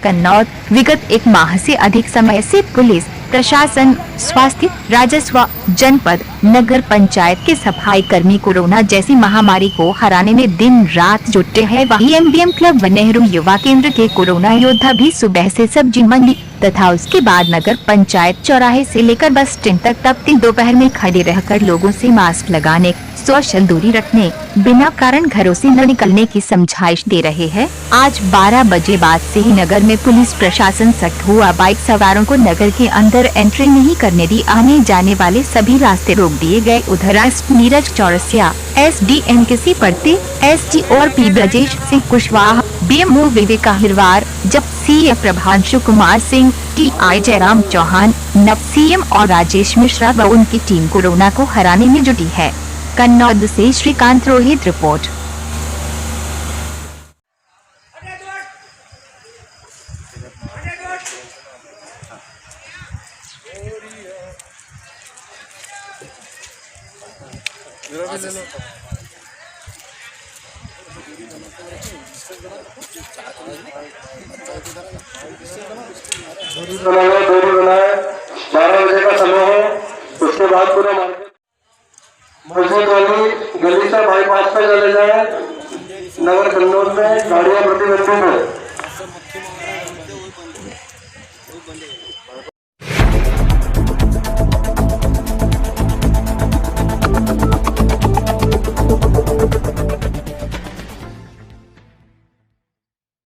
कन्नौज। विगत एक माह से अधिक समय से पुलिस प्रशासन, स्वास्थ्य, राजस्व, जनपद, नगर पंचायत के सफाई कर्मी कोरोना जैसी महामारी को हराने में दिन रात जुटे हैं। वहीं एमबीएम क्लब व नेहरू युवा केंद्र के कोरोना योद्धा भी सुबह से सब्जी मंडी तथा उसके बाद नगर पंचायत चौराहे से लेकर बस स्टैंड तक तपती दोपहर में खड़े रहकर लोगों से मास्क लगाने, सोशल दूरी रखने, बिना कारण घरों से न निकलने की समझाइश दे रहे हैं। आज 12 बजे बाद से ही नगर में पुलिस प्रशासन सख्त हुआ। बाइक सवारों को नगर के अंदर एंट्री नहीं करने दी, आने जाने वाले सभी रास्ते रोक दिए गए। उधर नीरज चौरसिया, SDM किसी पड़ते, SG और P ब्रजेश सिंह कुशवाहा, BMO विवेक हिरवार, जब CF प्रभांशु कुमार सिंह, TI जयराम चौहान, नव CM और राजेश मिश्रा व उनकी टीम कोरोना को हराने में जुटी है। कन्नौज से श्रीकांत रोहित रिपोर्ट। दूरी बनाए 12 बजे का समय है। उसके बाद पूरा मस्जिद वाली गली से बाईपास पे चले जाए। नगर कन्नौज में गाड़ियां प्रतिबंधित है।